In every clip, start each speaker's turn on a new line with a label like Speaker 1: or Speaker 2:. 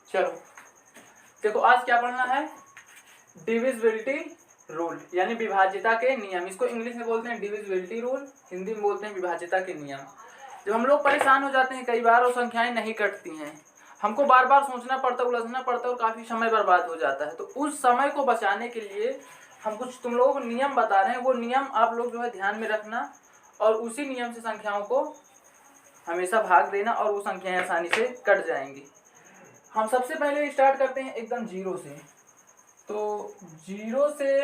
Speaker 1: चलो देखो आज क्या पढ़ना है, डिविजिबिलिटी रूल यानी विभाज्यता के नियम। इसको इंग्लिश में बोलते हैं डिविजिबिलिटी रूल, हिंदी में बोलते हैं विभाज्यता के नियम। जब हम लोग परेशान हो जाते हैं कई बार और संख्याएं नहीं कटती हैं, हमको बार बार सोचना पड़ता है, उलझना पड़ता है और काफ़ी समय बर्बाद हो जाता है। तो उस समय को बचाने के लिए हम कुछ तुम लोगों को नियम बता रहे हैं, वो नियम आप लोग जो है ध्यान में रखना और उसी नियम से संख्याओं को हमेशा भाग देना और वो संख्याएं आसानी से कट जाएंगी। हम सबसे पहले स्टार्ट करते हैं एकदम जीरो से। तो जीरो से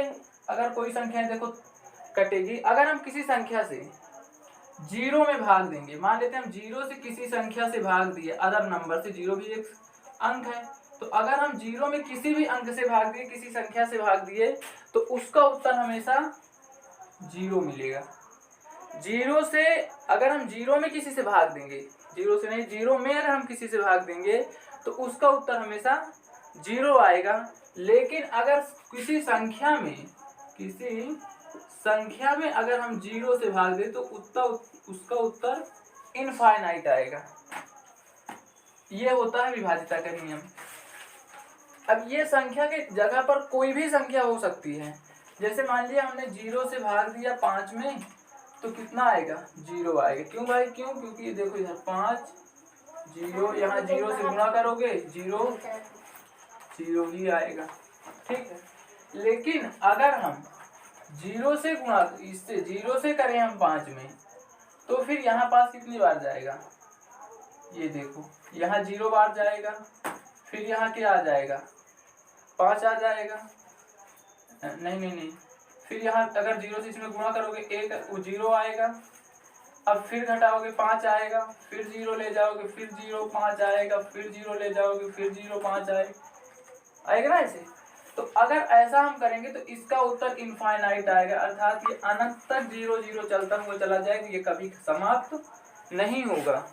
Speaker 1: अगर कोई संख्या देखो कटेगी, अगर हम किसी संख्या से जीरो में भाग देंगे, मान लेते हैं हम जीरो से किसी संख्या से भाग दिए अदर नंबर से, जीरो भी एक अंक है, तो अगर हम जीरो में किसी भी अंक से भाग दिए, किसी संख्या से भाग दिए, तो उसका उत्तर हमेशा जीरो मिलेगा। जीरो से अगर हम जीरो में किसी से भाग देंगे, जीरो से नहीं, जीरो में अगर हम किसी से भाग देंगे तो उसका उत्तर हमेशा जीरो आएगा। लेकिन अगर किसी संख्या में अगर हम जीरो से भाग दें तो उसका उत्तर इनफाइनाइट आएगा। ये होता है विभाज्यता का नियम। अब ये संख्या के जगह पर कोई भी संख्या हो सकती है। जैसे मान लिया हमने जीरो से भाग दिया 5 में, तो कितना आएगा, जीरो आएगा। क्यों भाई, क्यों? क्योंकि ये देखो इधर 5 जीरो, यहाँ जीरो से गुणा करोगे जीरो जीरो ही आएगा, ठीक है। लेकिन अगर हम जीरो से गुणा, इससे जीरो से करें हम 5 में, तो फिर यहाँ पास कितनी बार जाएगा, ये देखो यहाँ 0 बार जाएगा, फिर यहाँ क्या आ जाएगा, 5 आ जाएगा, नहीं, फिर यहाँ अगर 0 से इसमें गुणा करोगे 1 0 आएगा, अब फिर घटाओगे 5 आएगा, फिर 0 ले जाओगे, फिर 0 5 आएगा, फिर 0 ले जाओगे, फिर 0 5 आएगा ना ऐसे। तो अगर ऐसा हम करेंगे तो इसका उत्तर इनफाइनाइट आएगा, अर्थात ये अनंत तक 0 0 चलता हुआ चला जाएगा, ये कभी समाप्त नहीं होगा।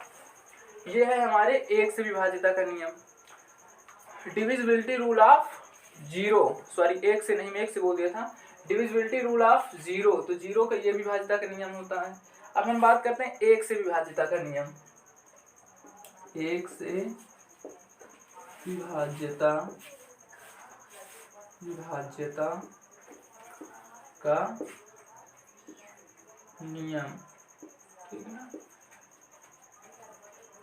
Speaker 1: ये है हमारे एक से विभाज्यता का नियम, divisibility rule of zero, sorry एक से नहीं, मैं एक से बोल दिया था, डिविजिबिलिटी रूल ऑफ जीरो। तो जीरो का ये विभाज्यता का नियम होता है। अब हम बात करते हैं एक से विभाज्यता का नियम। एक से विभाज्यता का नियम, ठीक है ना,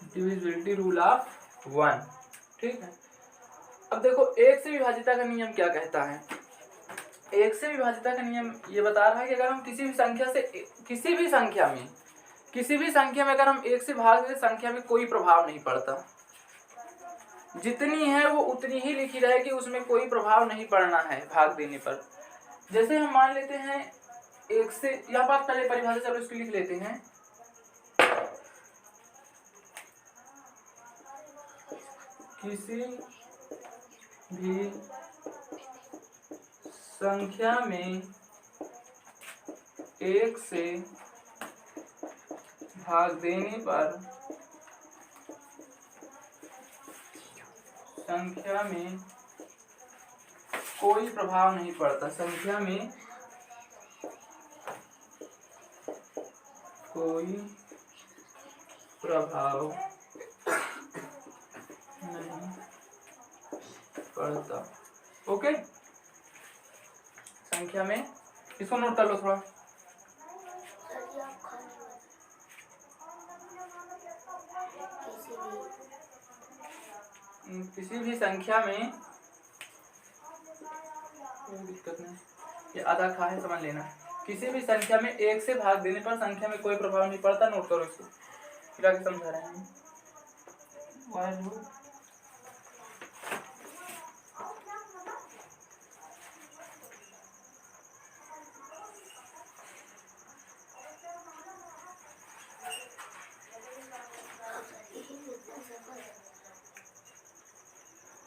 Speaker 1: डिविजिबिलिटी रूल ऑफ 1, ठीक है। अब देखो एक से विभाज्यता का नियम क्या कहता है। एक से विभाज्यता का नियम ये बता रहा है कि अगर हम किसी भी संख्या से किसी भी संख्या में अगर हम एक से भाग दें, संख्या में कोई प्रभाव नहीं पड़ता, जितनी है वो उतनी ही लिखी रहेगी, उसमें कोई प्रभाव नहीं पड़ना है भाग देने पर। जैसे हम मान लेते हैं एक से, यहाँ पर पहले परिभाषा चलो इसको लिख लेते हैं, किसी भी संख्या में एक से भाग देने पर संख्या में कोई प्रभाव नहीं पड़ता, संख्या में कोई प्रभाव नहीं पड़ता। ओके, संख्या में, इसको नोट कर लो थोड़ा। किसी भी संख्या में, कोई दिक्कत नहीं, ये आधा खा है समझ लेना। किसी भी संख्या में एक से भाग देने पर संख्या में कोई प्रभाव नहीं पड़ता, नोट करो इसको, फिर आगे समझा रहे हैं।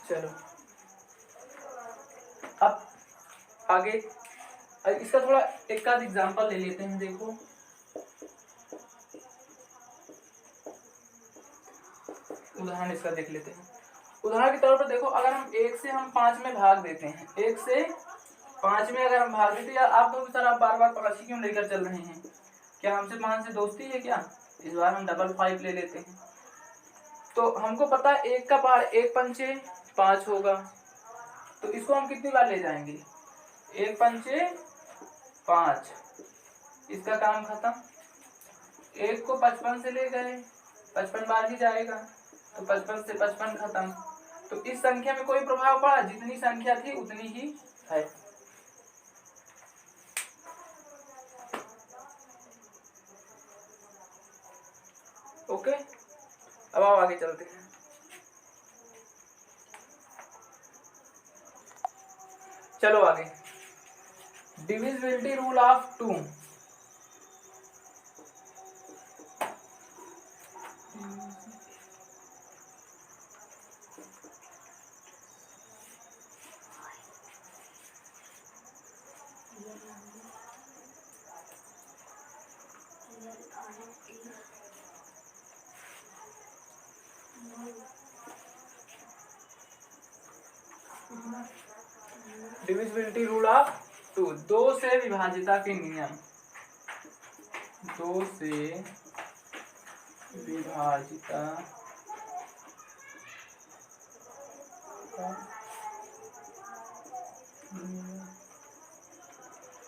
Speaker 1: चलो अब आगे इसका थोड़ा एक आध एग्जांपल ले लेते हैं। देखो उदाहरण इसका देख लेते हैं। उदाहरण के तौर पर देखो, अगर हम 1 से हम 5 में भाग देते हैं, 1 से 5 में अगर हम भाग देते हैं, आप लोग सर आप बार बार पड़ोसी क्यों लेकर चल रहे हैं, क्या हमसे 5 से दोस्ती है क्या? इस बार हम डबल 5 ले लेते हैं। तो हमको पता है 1 का पार 1 पंचे 5 होगा, तो इसको हम कितनी बार ले जाएंगे, 1 पंचे 5, इसका काम खत्म। 1 को 55 से ले गए, 55 बार ही जाएगा, तो 55 से 55 खत्म। तो इस संख्या में कोई प्रभाव पड़ा, जितनी संख्या थी उतनी ही है। ओके, अब आप आगे चलते हैं। चलो आगे, divisibility rule of 2। Divisibility rule of 2, 2 से विभाजिता के नियम, 2 से विभाजिता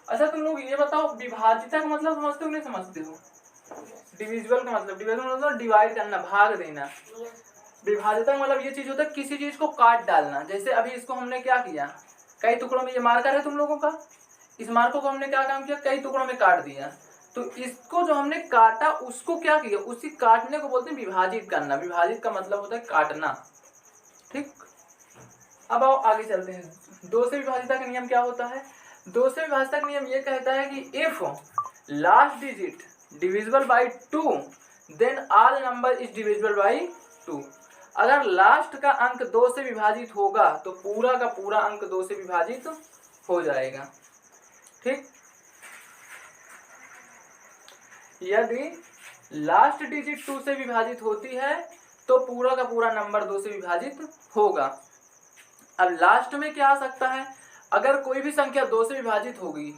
Speaker 1: अच्छा तुम लोग ये बताओ, विभाजिता का मतलब समझते हो नहीं समझते हो? डिविजिबल का मतलब, डिविजन मतलब डिवाइड करना, भाग देना। विभाजिता का मतलब ये चीज होता है किसी चीज को काट डालना। जैसे अभी इसको हमने क्या किया, कई टुकड़ों में, ये मार्कर है तुम लोगों का, इस मार्कर को हमने क्या काम किया, कई टुकड़ों में काट दिया। तो इसको जो हमने काटा उसको क्या किया, उसी काटने को बोलते हैं विभाजित करना। विभाजित का मतलब होता है काटना। ठीक, अब आओ आगे चलते हैं। 2 से विभाजिता का नियम क्या होता है? 2 से विभाजिता का नियम ये कहता है कि if last digit divisible by 2 then all number is divisible by 2। अगर लास्ट का अंक 2 से विभाजित होगा तो पूरा का पूरा अंक 2 से विभाजित हो जाएगा। ठीक, यदि लास्ट डिजिट 2 से विभाजित होती है तो पूरा का पूरा नंबर 2 से विभाजित होगा। अब लास्ट में क्या आ सकता है, अगर कोई भी संख्या 2 से विभाजित होगी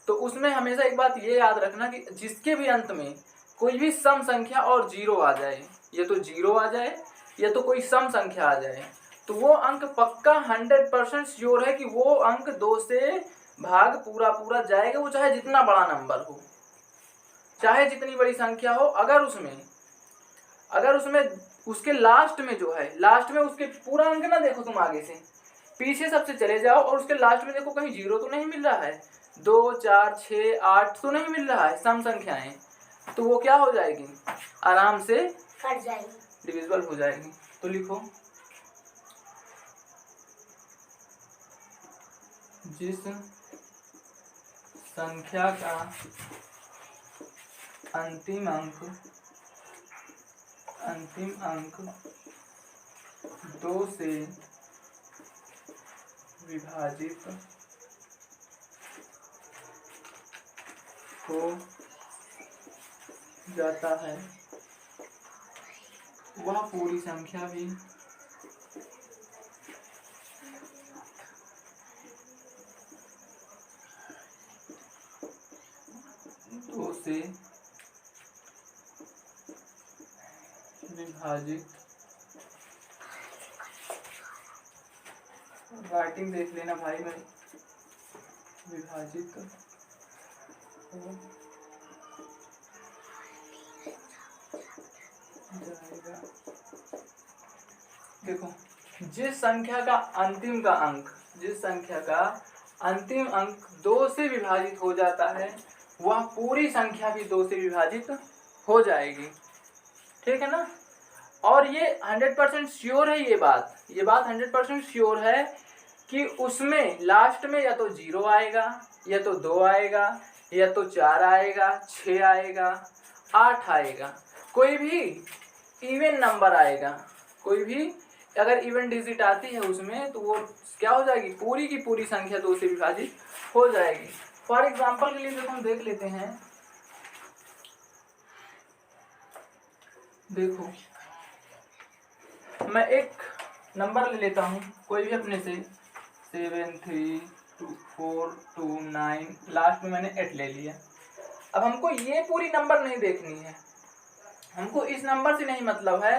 Speaker 1: तो उसमें हमेशा एक बात ये याद रखना कि जिसके भी अंत में कोई भी सम संख्या और 0 आ जाए, या तो 0 आ जाए या तो कोई सम संख्या आ जाए, तो वो अंक पक्का 100% श्योर है कि वो अंक 2 से भाग पूरा पूरा जाएगा। वो चाहे जितना बड़ा नंबर हो, चाहे जितनी बड़ी संख्या हो, अगर उसमें उसके लास्ट में जो है, लास्ट में उसके पूरा अंक ना देखो, तुम आगे से पीछे सबसे चले जाओ और उसके लास्ट में देखो कहीं 0 तो नहीं मिल रहा है, 2 4 6 8 तो नहीं मिल रहा है सम संख्याएं, तो वो क्या हो जाएगी, आराम से
Speaker 2: कट जाएगी,
Speaker 1: डिविजिबल हो जाएगी। तो लिखो, जिस संख्या का अंतिम अंक 2 से विभाजित हो जाता है वह पूरी संख्या भी 2 से विभाजित, राइटिंग देख लेना भाई, मैं विभाजित हो जाएगा। देखो, जिस संख्या का अंतिम अंक 2 से विभाजित हो जाता है वह पूरी संख्या भी 2 से विभाजित हो जाएगी। ठीक है ना? और ये 100% श्योर है, ये बात 100% श्योर है कि उसमें लास्ट में या तो 0 आएगा, या तो 2 आएगा, या तो 4 आएगा, 6 आएगा, 8 आएगा, कोई भी इवन नंबर आएगा। कोई भी अगर इवन डिजिट आती है उसमें तो वो क्या हो जाएगी, पूरी की पूरी संख्या 2 से विभाजित हो जाएगी। फॉर एग्जाम्पल के लिए हम देख लेते हैं, देखो मैं एक नंबर ले लेता हूँ कोई भी अपने से, 7 3 2 4 2 9, लास्ट में मैंने 8 ले लिया। अब हमको ये पूरी नंबर नहीं देखनी है, हमको इस नंबर से नहीं मतलब है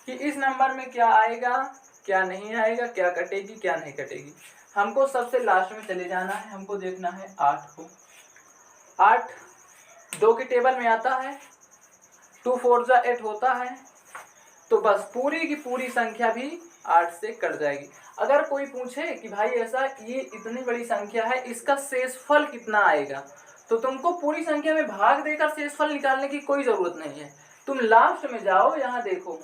Speaker 1: कि इस नंबर में क्या आएगा, क्या नहीं आएगा, क्या कटेगी, क्या नहीं कटेगी। हमको सबसे लास्ट में चले जाना है, हमको देखना है 8 को। 8 2 के टेबल में आता है, 2 4 जा 8 होता है, तो बस पूरी की पूरी संख्या भी 8 से कट जाएगी। अगर कोई पूछे कि भाई ऐसा ये इतनी बड़ी संख्या है, इसका शेषफल कितना आएगा, तो तुमको पूरी संख्या में भाग देकर शेषफल निकालने की कोई जरूरत नहीं है। तुम लास्ट में जाओ, यहाँ देखो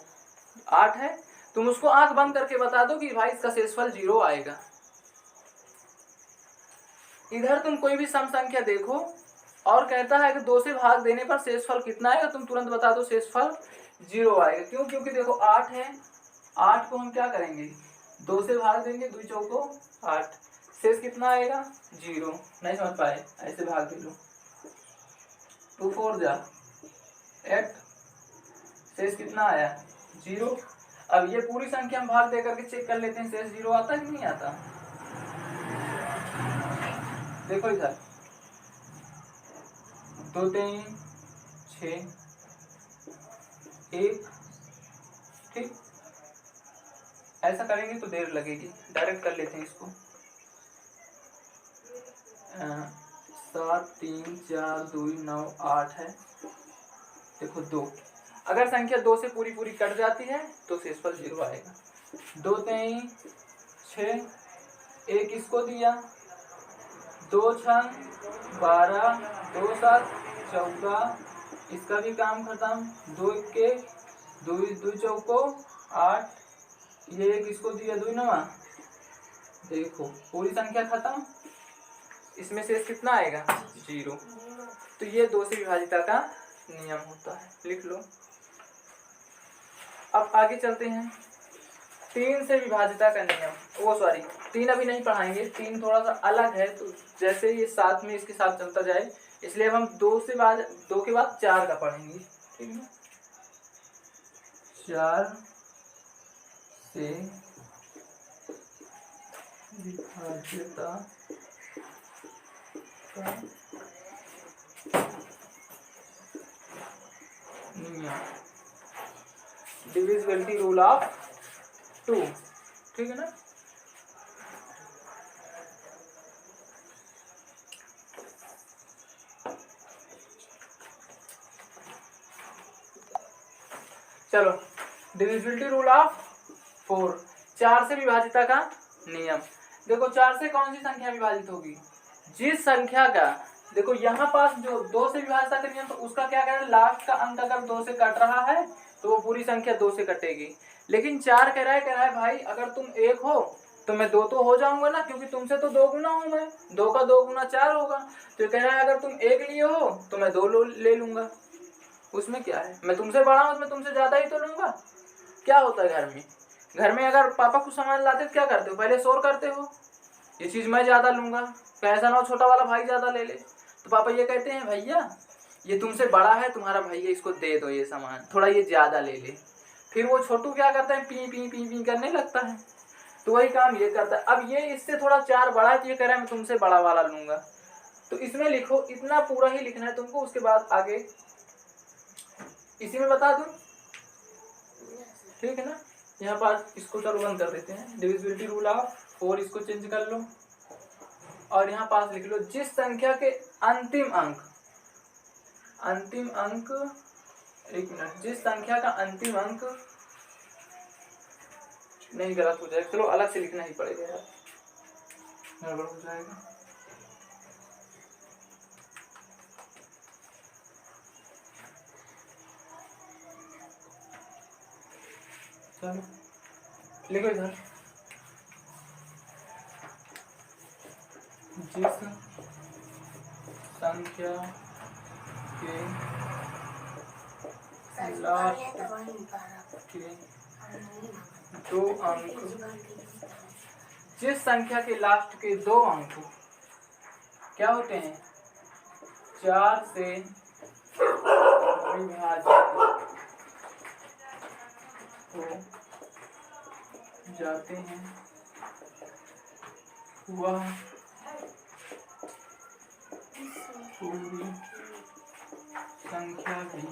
Speaker 1: 8 है, तुम उसको आंख बंद करके बता दो कि भाई इसका शेषफल 0 आएगा। इधर तुम कोई भी सम संख्या देखो और कहता है कि 2 से भाग देने पर शेषफल कितना आएगा, तुम तुरंत बता दो शेषफल 0 आएगा। क्यों? क्योंकि देखो 8 है, 8 को हम क्या करेंगे, 2 से भाग देंगे, 2 चौको 8, शेष कितना आएगा 0। नहीं समझ पाए, ऐसे भाग दे लो, 2 4 जा 8, शेष कितना आया 0। अब ये पूरी संख्या हम भाग दे करके चेक कर लेते हैं शेष 0 आता कि नहीं आता। देखो इधर 2 3 6 1, ठीक। ऐसा करेंगे तो देर लगेगी, डायरेक्ट कर लेते हैं इसको। 7 3 4 2 9 8 है, देखो 2। अगर संख्या 2 से पूरी पूरी कट जाती है तो शेषफल 0 आएगा। 2 3 6, 1 इसको दिया, 2 6 12, 2 7 14, इसका भी काम खत्म, 2 के 2 चौको 8, ये 1 इसको दिया, 2 9, देखो पूरी संख्या खत्म, इसमें शेष कितना आएगा 0। तो ये 2 से विभाजिता का नियम होता है, लिख लो। अब आगे चलते हैं 3 से विभाजिता का नियम। वो सॉरी 3 अभी नहीं पढ़ाएंगे, 3 थोड़ा सा अलग है, तो जैसे ये साथ में इसके साथ चलता जाए, इसलिए हम 2 के बाद 4 का पढ़ेंगे, ठीक है। 4 से विभाजिता का नियम, डिविजिबिलिटी रूल ऑफ 2, ठीक है ना। चलो डिविजिबिलिटी रूल ऑफ 4, 4 से विभाजिता का नियम। देखो 4 से कौन सी संख्या विभाजित होगी, जिस संख्या का, देखो यहाँ पास जो 2 से विभाजिता का नियम, तो उसका क्या करें, लास्ट का अंक अगर 2 से कट रहा है तो वो पूरी संख्या 2 से कटेगी। लेकिन 4 कह रहा है भाई अगर तुम 1 हो तो मैं 2 तो हो जाऊंगा ना, क्योंकि तुमसे तो 2 गुना हूं मैं, 2 का 2 गुना 4 होगा। तो कह रहा है अगर तुम 1 लिए हो तो मैं 2 ले लूंगा, उसमें क्या है, मैं तुमसे बड़ा हूं, मैं तुमसे ज्यादा ही तो लूंगा। क्या होता है घर में अगर पापा कुछ सामान लाते तो क्या करते हो, पहले शोर करते हो, ये चीज मैं ज्यादा लूंगा, तो ऐसा ना हो छोटा वाला भाई ज्यादा ले ले। तो पापा ये कहते हैं भैया ये तुमसे बड़ा है, तुम्हारा भैया इसको दे दो ये सामान, थोड़ा ये ज्यादा ले ले। फिर वो छोटू क्या करता है, पी पी पी पी करने लगता है, तो वही काम ये करता है। अब ये इससे थोड़ा 4 बड़ा है, तो ये कह रहा है मैं तुमसे बड़ा वाला लूंगा। तो इसमें लिखो, इतना पूरा ही लिखना है तुमको, उसके बाद आगे इसी में बता दूं, ठीक है ना। यहाँ पर इसको चलो बंद कर देते हैं, डिविजिबिलिटी रूल ऑफ 4 इसको चेंज कर लो, और यहाँ पास लिख लो जिस संख्या के अंतिम अंक, एक मिनट, जिस संख्या का अंतिम अंक, नहीं गलत हो जाएगा, चलो अलग से लिखना ही पड़ेगा यार, गड़बड़ हो जाएगा। चलो लिखो इधर, जिस संख्या के लास्ट के 2 अंक, जिस संख्या के लास्ट के 2 अंक क्या होते हैं 4 से विभाजित हो जाते हैं, वह पूरी संख्या भी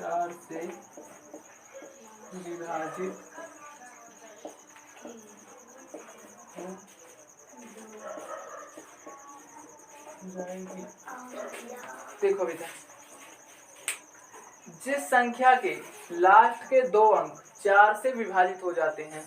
Speaker 1: 4 से विभाजित हो जाएगी। देखो बेटा, जिस संख्या के लास्ट के 2 अंक 4 से विभाजित हो जाते हैं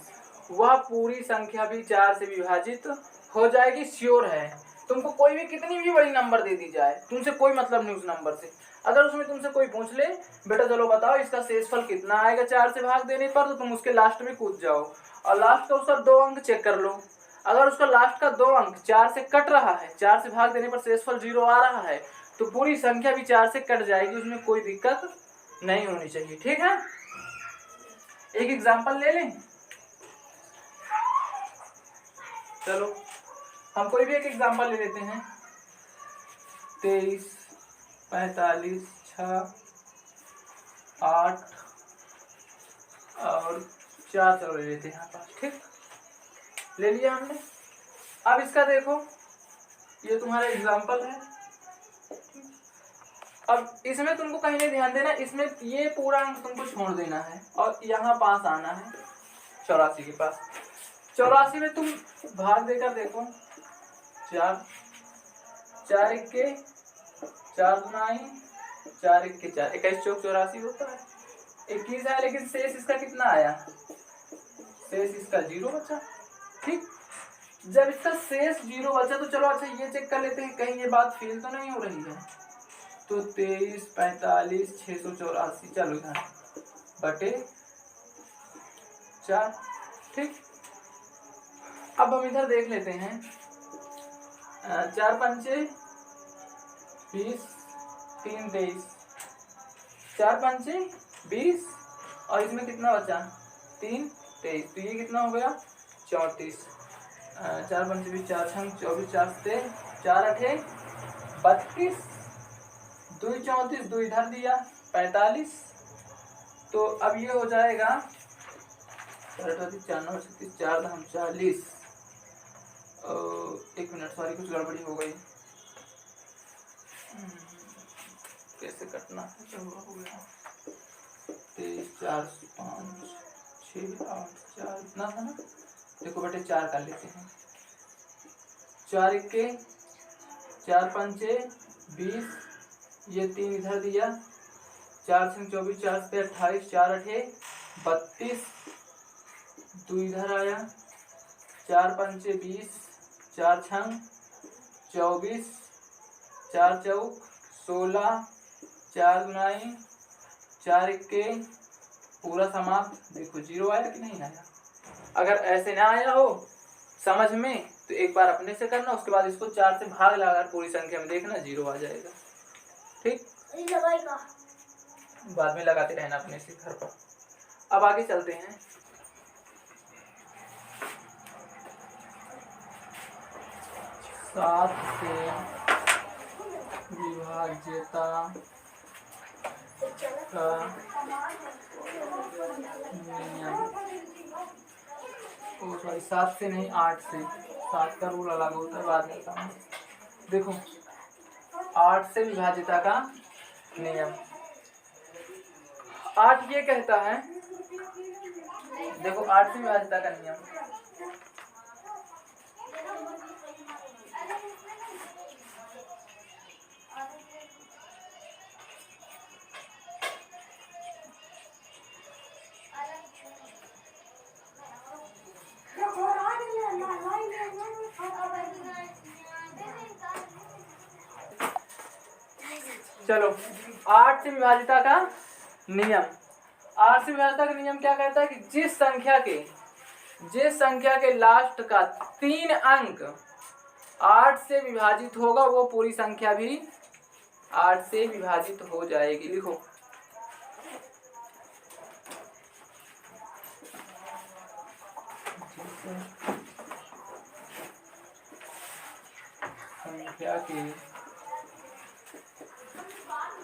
Speaker 1: वह पूरी संख्या भी 4 से विभाजित हो जाएगी, श्योर है। तुमको कोई भी कितनी भी बड़ी नंबर दे दी जाए, तुमसे कोई मतलब नहीं उस नंबर से। अगर उसमें तुमसे कोई पूछ ले बेटा चलो बताओ इसका शेषफल कितना आएगा 4 से भाग देने पर, तो तुम उसके लास्ट में कूद जाओ और लास्ट का उसका 2 अंक चेक कर लो। अगर उसका लास्ट का 2 अंक 4 से कट रहा है, 4 से भाग देने पर शेषफल 0 आ रहा है, तो पूरी संख्या भी 4 से कट जाएगी, उसमें कोई दिक्कत नहीं होनी चाहिए। ठीक है, एक एग्जांपल ले लें। चलो हम कोई भी एक एग्जांपल ले लेते हैं। 23, 45, 6, 8 और 4 चलो ले लेते हैं यहाँ पास। ठीक, ले लिया हमने। अब इसका देखो, ये तुम्हारा एग्जांपल है। अब इसमें तुमको कहीं नहीं ध्यान देना, इसमें ये पूरा अंक तुमको छोड़ देना है और यहाँ पास आना है 84 के पास। 84 में तुम भाग देकर देखो, 4 4 इक्के 4 गुनाई 4 इक्के 4, 21 चौक 84 होता है। 21 है लेकिन शेष इसका कितना आया, शेष इसका 0 बचा। ठीक, जब इसका शेष 0 बचा तो चलो अच्छा ये चेक कर लेते हैं कहीं ये बात फेल तो नहीं हो रही है। तो 23, 45, 684 चलो इधर बटे 4। ठीक, अब हम इधर देख लेते हैं। 4 पंचे 20, 3 23, 4 पंचे 20 और इसमें कितना बचा 3 23, तो ये कितना हो गया 34। 4 पंचे 20, 4 छंग 24, 4 से 4 अठे 32, 2 34, 2 इधर दिया 45। तो अब ये हो जाएगा 4 4 9 36, 4 धाम 40। एक मिनट सॉरी कुछ गड़बड़ी हो गई, कैसे कटना है, क्या हो गया 23, 4 5 6 8 4 इतना था ना। देखो बेटे 4 कर लेते हैं, 4 इक्के 4 पंचे 20, ये 3 इधर दिया 4 से 24, 4 से 28, 4 अठे 32, 2 इधर आया 4 पंचे 20, 4 छंग 24, 4 चौक 16, 4 गुनाई 4 इक्के पूरा समाप्त। देखो 0 आया कि नहीं आया। अगर ऐसे ना आया हो समझ में तो एक बार अपने से करना, उसके बाद इसको 4 से भाग लगाकर पूरी संख्या में देखना 0 आ जाएगा। ठीक, बाद में लगाते रहना अपने से घर पर। अब आगे चलते हैं। सात से विभाज्यता का नियम, ओ सॉरी 7 से नहीं 8 से, 7 का रूल अलग होता है बाद में बताऊंगा। देखो 8 से विभाज्यता का नियम, 8 ये कहता है, देखो 8 से विभाज्यता का नियम, चलो 8 से विभाज्यता का नियम, 8 से विभाज्यता का नियम क्या कहता है कि जिस संख्या के लास्ट का 3 अंक 8 से विभाजित होगा वो पूरी संख्या भी 8 से विभाजित हो जाएगी। लिखो संख्या के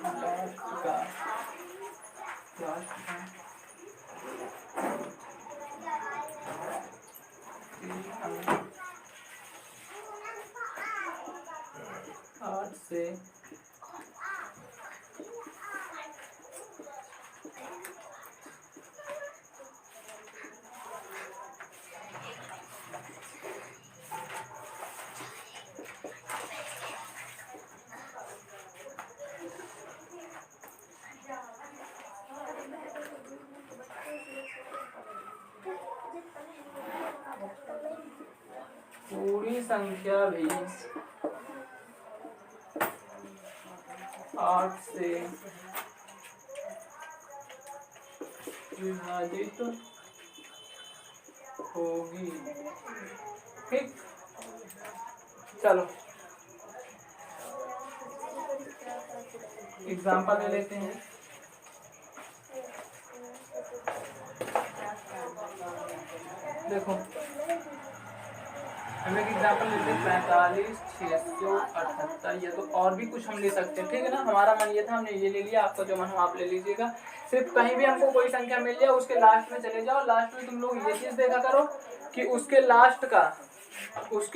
Speaker 1: लास्ट का 8 से पूरी संख्या भी 8 से विभाजित होगी। ठीक, चलो एग्जाम्पल ले लेते हैं। देखो हम एक एग्जाम्पल लेते हैं 45,678। ये तो और भी कुछ हम ले सकते हैं, ठीक है ना। हमारा मन ये था, हमने ये ले लिया, आपका जो मन हो आप ले लीजिएगा। सिर्फ कहीं भी हमको कोई संख्या मिल जाए उसके लास्ट में चले जाओ। लास्ट में तुम लोग ये चीज देखा करो कि उसके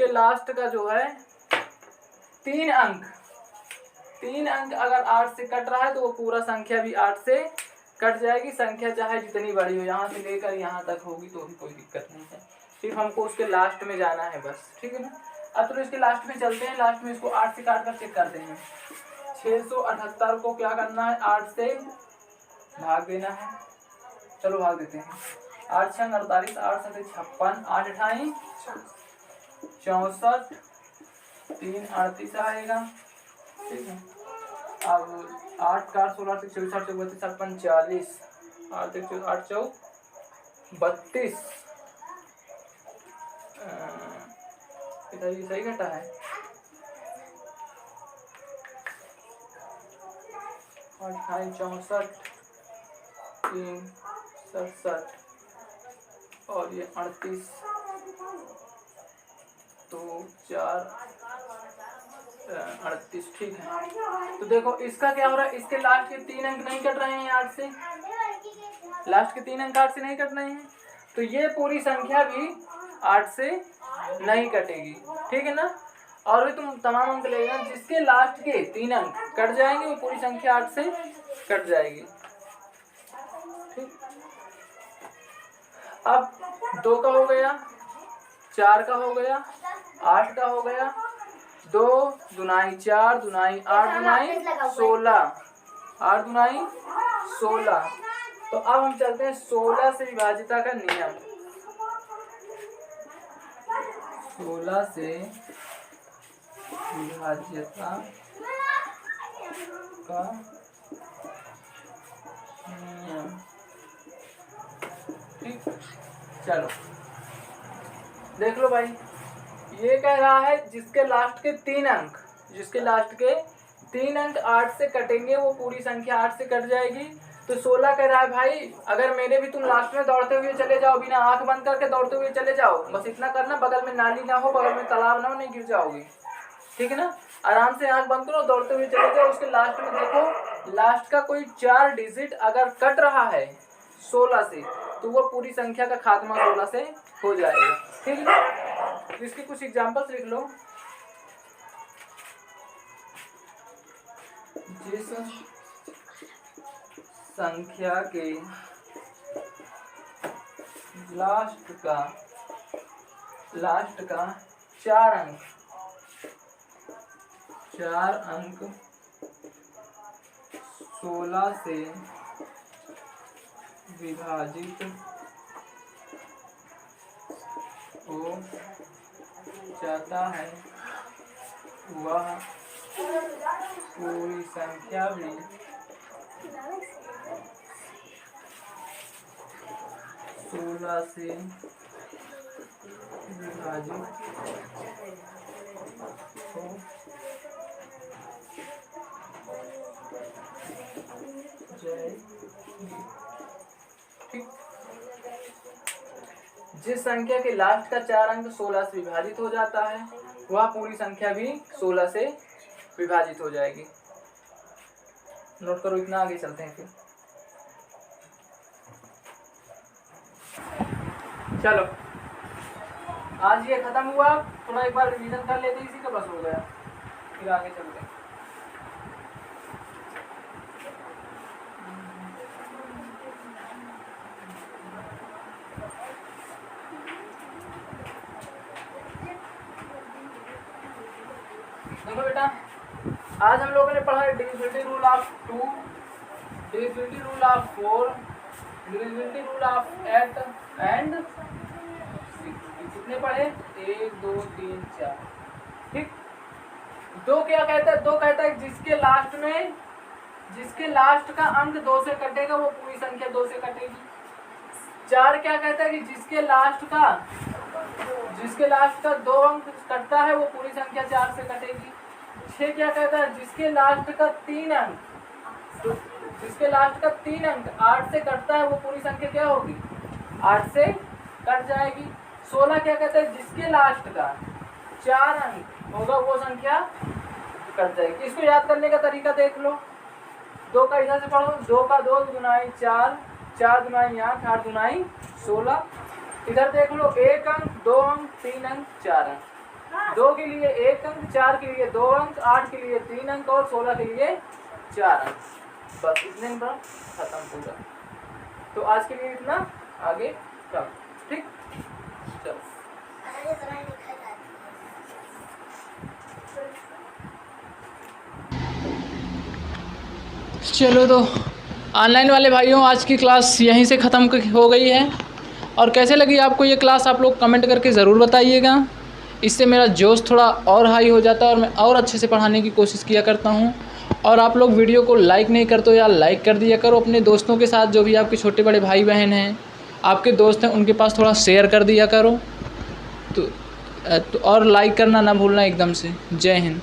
Speaker 1: लास्ट का जो है 3 अंक अगर 8 से कट रहा है तो वो पूरा संख्या भी 8 से कट जाएगी। संख्या चाहे जितनी बड़ी हो, यहाँ से लेकर यहाँ तक होगी तो भी कोई दिक्कत नहीं है। सिर्फ हमको उसके लास्ट में जाना है बस, ठीक है ना। अब तो इसके लास्ट में चलते हैं। लास्ट में इसको 8 से काट कर चेक करते हैं। 678 को क्या करना है, 8 से भाग देना है। चलो भाग देते हैं। 8 6 48, 8 7 56, 8 8 64, 3 38 आएगा, ठीक है। अब 8 4 16 24 24 32 56 40, 8 8 4 32। सही घटा है। 8 64, 3 67 और ये 38, तो 4 38, ठीक है। तो देखो इसका क्या हो रहा है, इसके लास्ट के 3 अंक नहीं कट रहे हैं 8 से। लास्ट के 3 अंक 8 से नहीं कट रहे हैं, तो ये पूरी संख्या भी 8 से नहीं कटेगी, ठीक है ना। और भी तुम तमाम अंक लेना, जिसके लास्ट के 3 अंक कट जाएंगे वो पूरी संख्या 8 से कट जाएगी, ठीक। अब 2 का हो गया, 4 का हो गया, 8 का हो गया, 2 दुनाई 4 दुनाई 8 दुनाई 16, 8 दुनाई 16। तो अब हम चलते हैं 16 से विभाजिता का नियम। 16 से विभाज्यता का नियम, ठीक। चलो देख लो भाई, ये कह रहा है जिसके लास्ट के 3 अंक 8 से कटेंगे वो पूरी संख्या 8 से कट जाएगी। तो 16 कह रहा है भाई अगर मेरे भी तुम लास्ट में दौड़ते हुए चले जाओ, बिना आंख बंद करके दौड़ते हुए चले जाओ, बस इतना करना, बगल में नाली ना हो, बगल में तालाब ना हो, नहीं गिर जाओगे, ठीक है ना। आराम से आंख बंद करो, दौड़ते हुए चले जाओ। उसके लास्ट में देखो, लास्ट का कोई 4 डिजिट अगर कट रहा है 16 से तो वो पूरी संख्या का खात्मा 16 से हो जाएगा, ठीक है ना। इसके कुछ एग्जांपल्स लिख लो। जिस संख्या के लास्ट का 4 अंक 16 से विभाजित हो जाता है, वह पूरी संख्या भी 16 से विभाजित हो जाएगी, ठीक। जिस संख्या के लास्ट का 4 अंक 16 से विभाजित हो जाता है वह पूरी संख्या भी 16 से विभाजित हो जाएगी। नोट करो, इतना आगे चलते हैं फिर। चलो आज ये खत्म हुआ, थोड़ा एक बार रिवीजन कर लेते, इसी का बस हो गया, फिर आगे चलते हैं। देखो बेटा, आज हम लोगों ने पढ़ा है divisibility rule of 2, divisibility rule of 4, divisibility rule of 8 and 6। कितने पढ़े? 1 2 3 4। ठीक। 2 क्या कहता है? 2 कहता है जिसके लास्ट का अंक 2 से कटेगा वो पूरी संख्या 2 से कटेगी। 4 क्या कहता है कि जिसके लास्ट का 2 अंक कटता है वो पूरी संख्या 4 से कटेगी। 6 क्या कहता है? जिसके लास्ट का 3 अंक 8 से कटता है वो पूरी संख्या क्या होगी? 8 से कट जाएगी। 16 क्या कहता है? जिसके लास्ट का 4 अंक होगा वो संख्या कट जाएगी। इसको याद करने का तरीका देख लो। 2 का इधर से पढ़ो, 2 का 2 गुनाई 4, 4 गुनाई 8, 8 गुनाई 16। इधर देख लो, 1 अंक 2 अंक 3 अंक 4 अंक। 2 के लिए 1 अंक, 4 के लिए 2 अंक, 8 के लिए 3 अंक और 16 के लिए 4 अंक। बस इतने में खत्म पूरा। तो आज के लिए इतना, आगे कल। ठीक, चलो। चलो तो ऑनलाइन वाले भाइयों, आज की क्लास यहीं से ख़त्म हो गई है। और कैसे लगी आपको ये क्लास आप लोग कमेंट करके ज़रूर बताइएगा। इससे मेरा जोश थोड़ा और हाई हो जाता है और मैं और अच्छे से पढ़ाने की कोशिश किया करता हूँ। और आप लोग वीडियो को लाइक नहीं करते हो यार, लाइक कर दिया करो। अपने दोस्तों के साथ, जो भी आपके छोटे बड़े भाई बहन हैं, आपके दोस्त हैं, उनके पास थोड़ा शेयर कर दिया करो। तो और लाइक करना ना भूलना एकदम से। जय हिंद।